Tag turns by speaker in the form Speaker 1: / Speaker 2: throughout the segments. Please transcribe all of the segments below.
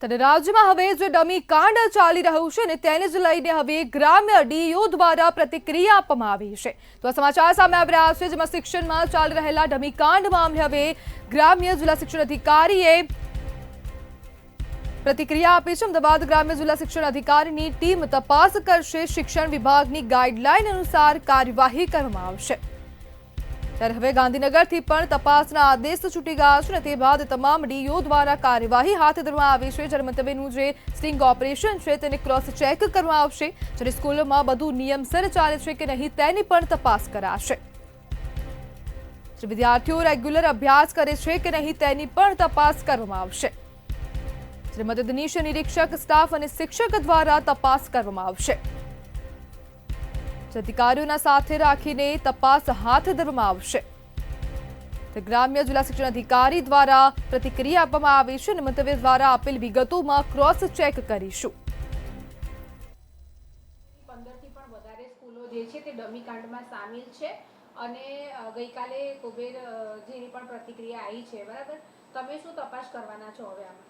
Speaker 1: ત્યારે રાજ્યમાં હવે જે ડમી કાંડ ચાલી રહ્યું છે ને તેને જ લઈને હવે ગ્રામ્ય ડીઈઓ દ્વારા પ્રતિક્રિયા આપવામાં આવી છે। તો આ સમાચાર સામે આવી રહ્યા છે, જેમાં શિક્ષણમાં ચાલી રહેલા ડમી કાંડ મામલે હવે ગ્રામ્ય જિલ્લા શિક્ષણ અધિકારીએ પ્રતિક્રિયા આપી છે। અમદાવાદ ગ્રામ્ય જિલ્લા શિક્ષણ અધિકારીની ટીમ તપાસ કરશે। શિક્ષણ વિભાગની ગાઈડલાઈન અનુસાર કાર્યવાહી કરવામાં આવશે। ત્યારે હવે ગાંધીનગરથી પણ તપાસના આદેશ છૂટી ગયા છે, તે બાદ તમામ ડીઈઓ દ્વારા કાર્યવાહી હાથ ધરવામાં આવી છે। જ્યારે મંતવ્યનું જે સ્ટિંગ ઓપરેશન છે તેને ક્રોસ ચેક કરવામાં આવશે। જ્યારે સ્કૂલોમાં બધું નિયમસર ચાલે છે કે નહીં તેની પણ તપાસ કરાશે। વિદ્યાર્થીઓ રેગ્યુલર અભ્યાસ કરે છે કે નહીં તેની પણ તપાસ કરવામાં આવશે। મદદનીશ નિરીક્ષક, સ્ટાફ અને શિક્ષક દ્વારા તપાસ કરવામાં આવશે। અધિકારીઓના સાથે રાખીને તપાસ હાથ ધરવામાં આવશે। ગ્રામ્ય જિલ્લા શિક્ષણ અધિકારી દ્વારા પ્રતિક્રિયા આપવામાં આવી છે અને મંતવ્ય દ્વારા આપેલ વિગતોમાં ક્રોસ ચેક કરીશું।
Speaker 2: 15 થી પણ વધારે સ્કૂલો જે છે તે ડમી કાંડમાં સામેલ છે અને ગઈકાલે કુબેર જેની પણ પ્રતિક્રિયા આવી છે, બરાબર? તમે શું તપાસ કરવાના છો હવે આમાં?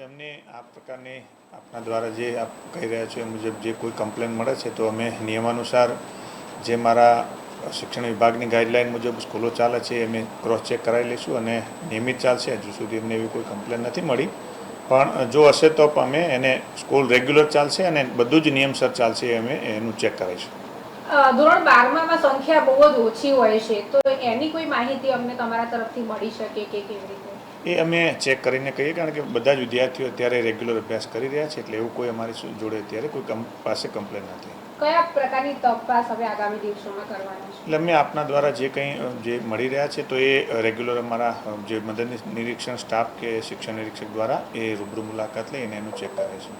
Speaker 3: એમને આ પ્રકારની આપના દ્વારા જે આપ કહી રહ્યા છો એ મુજબ જે કોઈ કમ્પ્લેન મળે છે તો અમે નિયમાનુસાર જે મારા શિક્ષણ વિભાગની ગાઈડલાઈન મુજબ સ્કૂલો ચાલે છે અમે ક્રોસ ચેક કરાવી લઈશું અને નિયમિત ચાલશે। હજુ સુધી અમને એવી કોઈ કમ્પ્લેન નથી મળી, પણ જો હશે તો અમે એને સ્કૂલ રેગ્યુલર ચાલશે અને બધું જ નિયમસર ચાલશે, અમે એનું ચેક કરાવીશું।
Speaker 2: ધોરણ 12માં સંખ્યા બહુ જ ઓછી હોય છે, તો એની કોઈ માહિતી અમને તમારા તરફથી મળી શકે કે કેવી રીતે?
Speaker 3: એ અમે ચેક કરીને કહીએ, કારણ કે બધા જ વિદ્યાર્થીઓ અત્યારે રેગ્યુલર અભ્યાસ કરી રહ્યા છે, એટલે એવું કોઈ અમારી જોડે અત્યારે કોઈ પાસે કમ્પ્લેન નથી।
Speaker 2: કયા પ્રકારની તપાસ હવે આગામી દિવસોમાં કરવાની છે?
Speaker 3: એટલે અમે આપના દ્વારા જે કંઈ જે મળી રહ્યા છે તો એ રેગ્યુલર અમારા જે મદદનીશ નિરીક્ષણ સ્ટાફ કે શિક્ષણ નિરીક્ષક દ્વારા એ રૂબરૂ મુલાકાત લઈને એનું ચેક કરે છે।